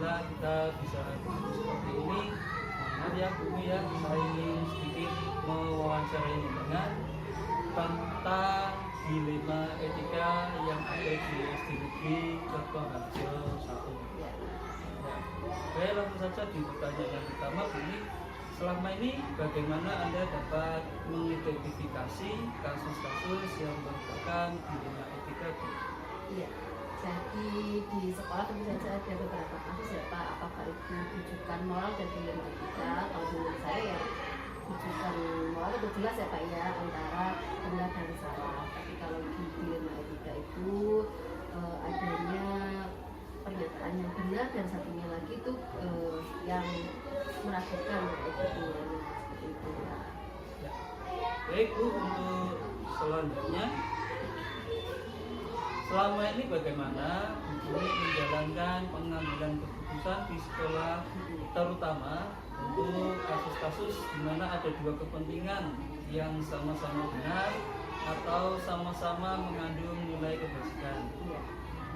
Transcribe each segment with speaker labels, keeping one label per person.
Speaker 1: Alhamdulillah kita bisa ketemu seperti ini. Maaf ya Bu ya, saya ingin sedikit mewawancarai dengan tentang dilema etika yang ada di SD Negeri Kertoharjo 1. Ya. Saya langsung saja di pertanyaan yang pertama Bu, selama ini bagaimana Anda dapat mengidentifikasi kasus-kasus yang merupakan dilema etika Bu?
Speaker 2: Iya. Jadi di sekolah tentu saja ada beberapa kasus ya Pak, apakah itu rujukan moral dan dilema etika. Kalau menurut saya ya rujukan moral itu jelas ya Pak ya, antara benar dan salah. Tapi kalau di dilema etika itu adanya pernyataan yang benar dan satunya lagi itu yang meragukan itu seperti itu ya.
Speaker 1: Baik Bu, untuk selanjutnya, selama ini bagaimana Bu menjalankan pengambilan keputusan di sekolah, terutama untuk kasus-kasus di mana ada dua kepentingan yang sama-sama benar atau sama-sama mengandung nilai kebajikan?
Speaker 2: Ya,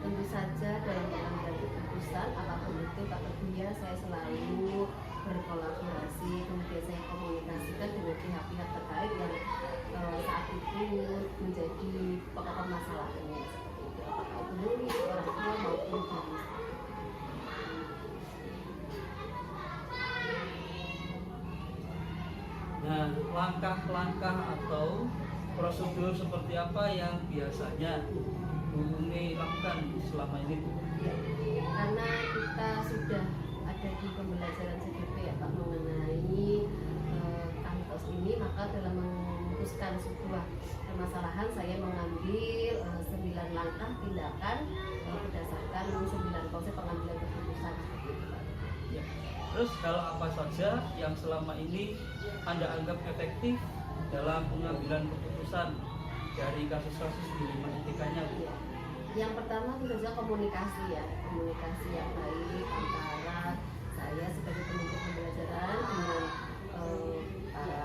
Speaker 2: tentu saja dalam pengambilan keputusan apapun itu Pak Teguh, saya selalu berkolaborasi, kemudian saya komunikasikan dengan pihak-pihak terkait yang saat itu menjadi pokok masalahnya. Apakah itu murid, orang tua maupun guru.
Speaker 1: Nah, langkah-langkah atau prosedur seperti apa yang biasanya Bu Uni lakukan selama ini Bu?
Speaker 2: Ya, karena kita sudah ada di pembelajaran CGP ya Pak mengenai kasus ini, maka dalam memutuskan sebuah permasalahan saya mengambil 9 langkah tindakan berdasarkan 9 konsep pengambilan keputusan.
Speaker 1: Ya. Terus hal apa saja yang selama ini Anda anggap efektif dalam pengambilan keputusan dari kasus-kasus dilema etikanya Bu?
Speaker 2: Ya. Yang pertama tentu saja komunikasi ya, komunikasi yang baik antara saya sebagai pemimpin pembelajaran dengan para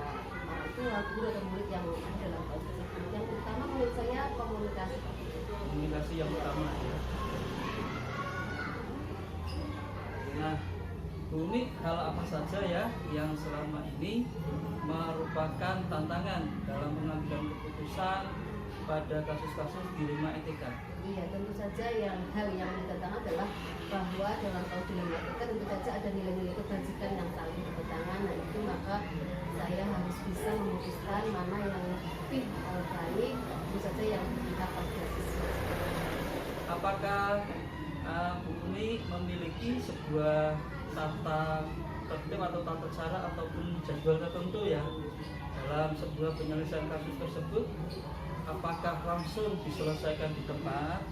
Speaker 2: orang tua, guru atau murid yang ada dalam proses tersebut. Yang utama menurut saya komunikasi.
Speaker 1: Komunikasi yang utama ya. Nah, Bu Uni, hal apa saja ya yang selama ini merupakan tantangan dalam pengambilan keputusan pada kasus-kasus dilema etika?
Speaker 2: Iya, tentu saja hal yang ditentang adalah bahwa dalam dilema etika tentu saja ada nilai-nilai kebajikan yang saling bertentangan. Nah itu maka saya harus bisa memutuskan mana yang lebih baik, tentu saja yang berpihak pada siswa.
Speaker 1: Apakah Bu Uni memiliki sebuah tata tertib atau tata cara ataupun jadwal tertentu ya dalam sebuah penyelesaian kasus tersebut? Apakah langsung diselesaikan di tempat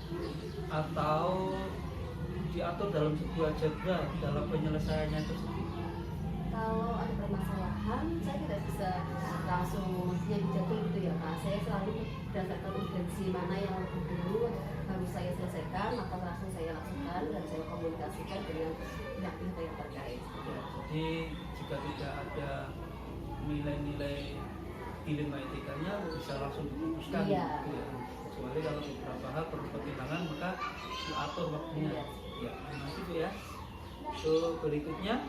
Speaker 1: atau diatur dalam sebuah jadwal dalam penyelesaiannya tersebut?
Speaker 2: Kalau ada permasalahan, saya tidak bisa langsung dijadwal gitu ya Pak. Saya selalu berdasarkan urgensi mana yang lebih dulu harus saya selesaikan, maka langsung saya lakukan dan saya komunikasikan dengan pihak-pihak yang terkait.
Speaker 1: Ya, jadi jika tidak ada nilai-nilai dilema etikanya bisa langsung diputuskan.
Speaker 2: Iya.
Speaker 1: Gitu ya. Kecuali kalau beberapa hal perlu pertimbangan maka diatur waktunya.
Speaker 2: Iya.
Speaker 1: Ya, nanti Bu ya. So, berikutnya,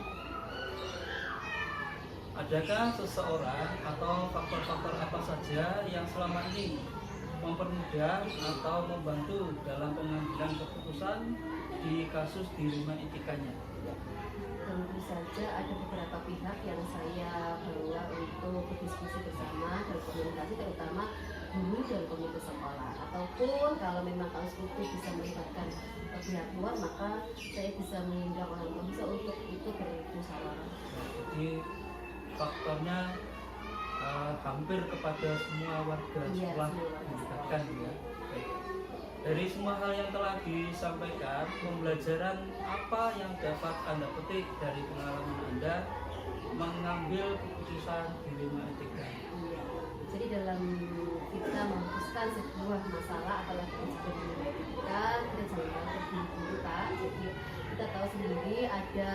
Speaker 1: adakah seseorang atau faktor-faktor apa saja yang selama ini mempermudah atau membantu dalam pengambilan keputusan di kasus dilema etikanya?
Speaker 2: Tentu saja ada beberapa pihak yang saya bawa untuk berdiskusi bersama dan komunikasi, terutama guru dan komite sekolah. Ataupun kalau memang kasus itu bisa melibatkan pihak luar, maka saya bisa mengundang orang tua bisa untuk itu bermusyawarah.
Speaker 1: Jadi faktornya hampir kepada semua warga sekolah dilibatkan ya. Baik. Dari semua hal yang telah disampaikan, pembelajaran apa yang dapat Anda petik dari pengalaman Anda mengambil keputusan dilema etika?
Speaker 2: Iya. Jadi dalam kita memutuskan sebuah masalah apalagi sebuah dilema etika, kita jangan terburu-buru Pak. Jadi kita tahu sendiri ada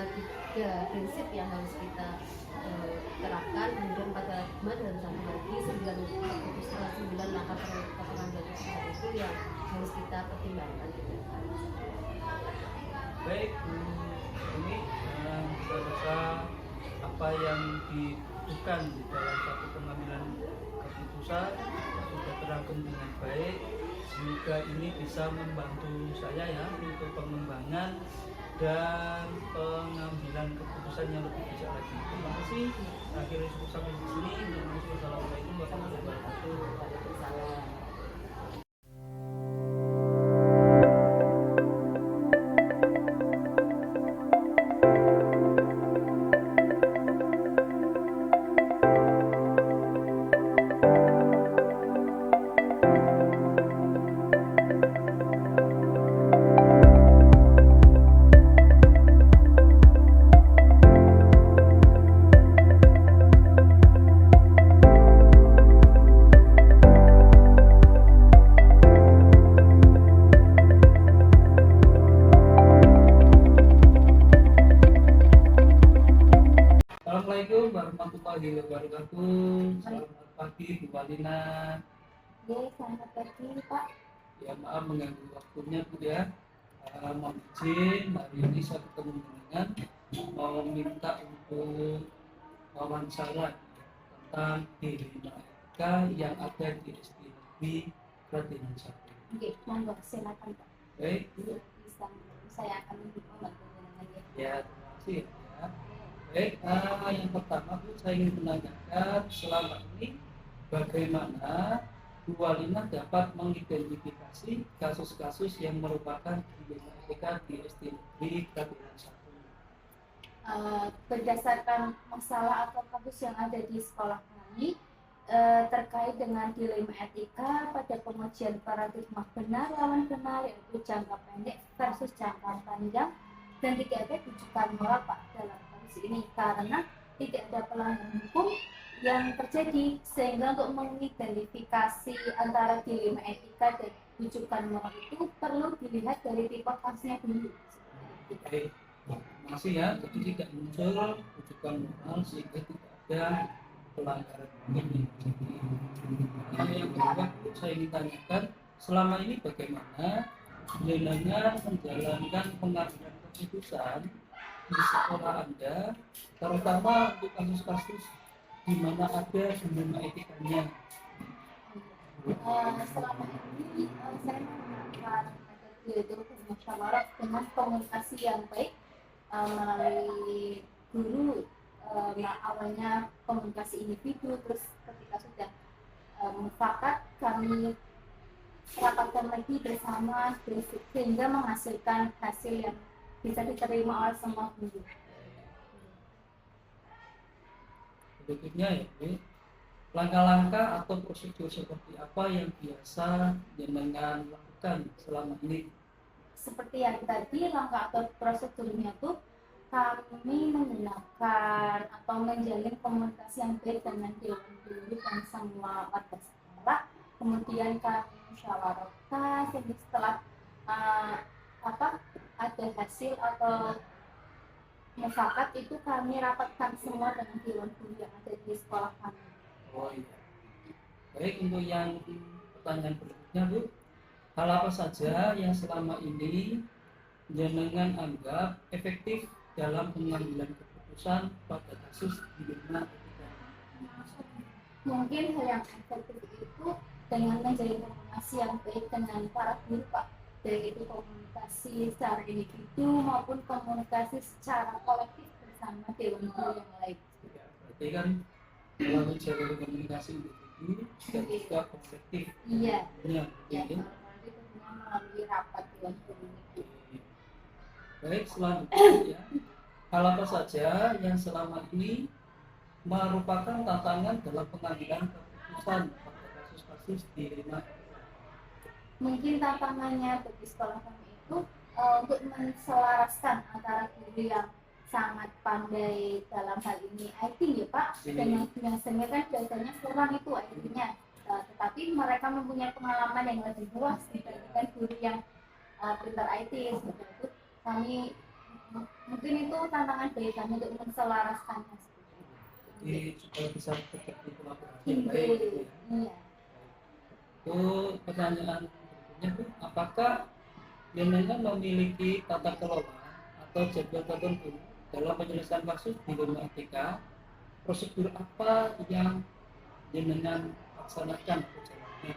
Speaker 2: 3 prinsip yang harus kita terapkan, kemudian 4 paradigma dan satu lagi 9 langkah pengambilan keputusan itu yang harus kita pertimbangkan juga.
Speaker 1: Baik, ini bisa rasa apa yang dibutuhkan di dalam satu pengambilan keputusan sudah terangkum dengan baik, sehingga ini bisa membantu saya ya untuk pengembangan dan pengambilan keputusan yang lebih bijak lagi. Terima kasih. Akhirnya cukup sampai di sini. Wassalamualaikum warahmatullahi wabarakatuh.
Speaker 2: Waalaikumsalam.
Speaker 1: Assalamualaikum warahmatullahi wabarakatuh. Selamat pagi Bu Walina.
Speaker 2: Selamat pagi Pak.
Speaker 1: Ya maaf mengganggu waktunya Bu ya. Mohon izin hari ini saya ketemu dengan mau minta untuk wawancara tentang dilema etika yang ada di SD Negeri Kradenan Satu.
Speaker 2: Oke, monggo silakan Pak.
Speaker 1: Baik,
Speaker 2: Bisa saya akan membantu dengan
Speaker 1: ya terima kasih ya. Baik, yang pertama Bu, saya ingin menanyakan selama ini bagaimana Bu Walina dapat mengidentifikasi kasus-kasus yang merupakan dilema etika di SD Negeri Kradenan Satu.
Speaker 2: Berdasarkan masalah atau kasus yang ada di sekolah kami terkait dengan dilema etika pada pengujian paradigma benar lawan benar, yaitu jangka pendek versus jangka panjang, dan tidak ada rujukan moral Pak dalam kasus ini karena tidak ada pelanggaran hukum yang terjadi, sehingga untuk mengidentifikasi antara dilema etika dan rujukan moral itu perlu dilihat dari tipe kasusnya dulu.
Speaker 1: Baik, terima kasih ya. Jadi tidak muncul rujukan moral sehingga tidak ada pelanggaran hukum yang terjadi. Yang kedua, saya ingin tanyakan selama ini bagaimana jenengan menjalankan pengambilan keputusan di sekolah Anda, terutama untuk kasus-kasus di mana ada dilema etikanya.
Speaker 2: Selama ini saya menggunakan metode musyawarah dengan komunikasi yang baik melalui guru. Awalnya komunikasi individu, terus ketika sudah mufakat kami rapatkan lagi bersama sehingga menghasilkan hasil yang bisa diterima oleh semua guru.
Speaker 1: Berikutnya ya, Bu, langkah-langkah atau prosedur seperti apa yang biasa jenengan lakukan selama ini?
Speaker 2: Seperti yang tadi, langkah atau prosedurnya tuh kami menggunakan atau menjalin komunikasi yang baik dengan dewan guru dan semua warga sekolah. Kemudian kami musyawarahkan, jadi setelah ada hasil atau mufakat itu kami rapatkan semua dengan dewan guru yang ada di sekolah kami.
Speaker 1: Oh iya. Baik, untuk yang pertanyaan berikutnya Bu, hal apa saja yang selama ini jenengan anggap efektif dalam pengambilan keputusan pada kasus dilema etika?
Speaker 2: Mungkin hal yang efektif itu dengan menjalin komunikasi yang baik dengan para guru Pak, baik itu komunikasi secara individu maupun komunikasi secara kolektif bersama dewan guru yang lain.
Speaker 1: Ya, berarti kan kalau menjalin komunikasi individu dan juga kolektif.
Speaker 2: Iya.
Speaker 1: Ya,
Speaker 2: Ya,
Speaker 1: mungkin.
Speaker 2: nanti tentunya melalui rapat dewan guru.
Speaker 1: Baik, selanjutnya ya, hal apa saja yang selama ini merupakan tantangan dalam pengambilan keputusan pada kasus-kasus dilema etika?
Speaker 2: Mungkin tantangannya bagi sekolah kami itu untuk menselaraskan antara guru yang sangat pandai dalam hal ini IT ya Pak, dan yang biasanya kan biasanya kurang itu IT-nya, tetapi mereka mempunyai pengalaman yang lebih luas dibandingkan guru yang pintar IT. Seperti itu kami mungkin itu tantangan bagi kami untuk menselaraskannya.
Speaker 1: Jadi supaya bisa terjadi kolaborasi yang baik gitu ya.
Speaker 2: Iya.
Speaker 1: Itu pertanyaan berikutnya Bu, apakah jenengan memiliki tata kelola atau jadwal tertentu dalam penyelesaian kasus di lembaga etika, prosedur apa yang jenengan laksanakan berjalannya?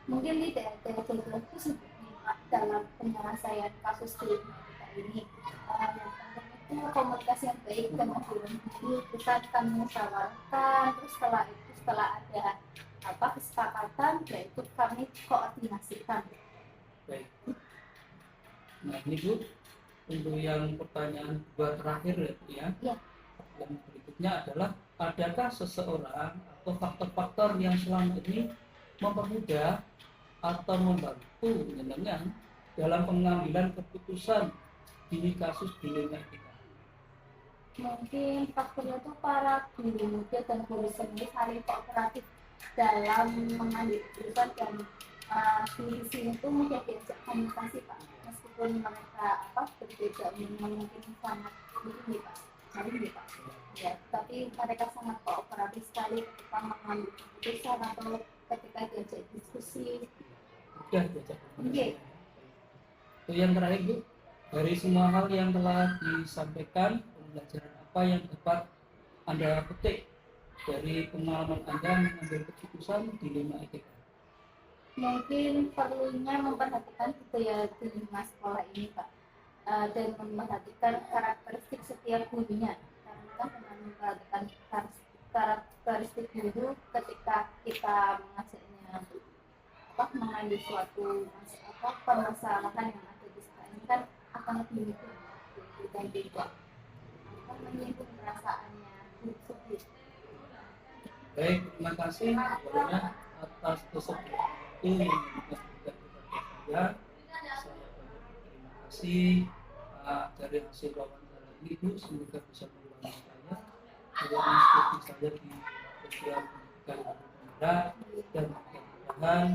Speaker 3: Mungkin tidak ada jadwal khusus Pak, dalam penyelesaian kasus di kita ini. Yang penting itu komunikasi yang baik dengan dewan juri, kita akan musyawarahkan, terus setelah ada kesepakatan, yaitu kami koordinasikan.
Speaker 1: Baik. Nah ini Bu, untuk yang pertanyaan dua terakhir ya.
Speaker 3: Ya.
Speaker 1: Yang berikutnya adalah, adakah seseorang atau faktor-faktor yang selama ini mempermudah atau membantu jenengan dalam pengambilan keputusan di kasus dilema etika?
Speaker 3: Mungkin faktornya itu para guru muda dan guru senior saling kooperatif dalam mengambil keputusan, dan di sini itu mudah diajak komunikasi Pak, meskipun mereka berbeda mungkin sangat ini Pak, Pak. Ya, tapi mereka sangat kooperatif sekali ketika mengambil keputusan atau ketika diajak diskusi.
Speaker 1: Sudah diajak komunikasi.
Speaker 3: Iya.
Speaker 1: Itu yang terakhir Bu, dari semua hal yang telah disampaikan, pembelajaran apa yang dapat Anda petik dari pengalaman Anda mengambil keputusan dilema etika?
Speaker 3: Mungkin perlunya memperhatikan budaya di lingkungan sekolah ini Pak, dan memperhatikan karakteristik setiap gurunya, karena dengan memperhatikan karakteristik guru ketika kita mengajaknya mengambil suatu permasalahan yang ada di sekolah ini kan akan lebih mudah dan tidak akan menyinggung perasaannya guru.
Speaker 1: Baik, terima kasih banyak atas kesempatan yang diberikan kepada saya. Saya terima kasih dari hasil wawancara ini Bu, semoga bisa mengulangi saya instruksi saya di sosial pendidikan pemuda, dan mudah-mudahan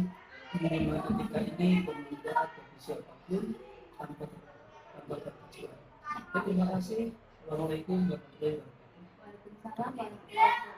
Speaker 1: dilema etika ini bermanfaat bagi siapapun tanpa terkecuali. Terima kasih. Assalamualaikum warahmatullahi wabarakatuh.
Speaker 3: Waalaikumsalam warahmatullahi wabarakatuh.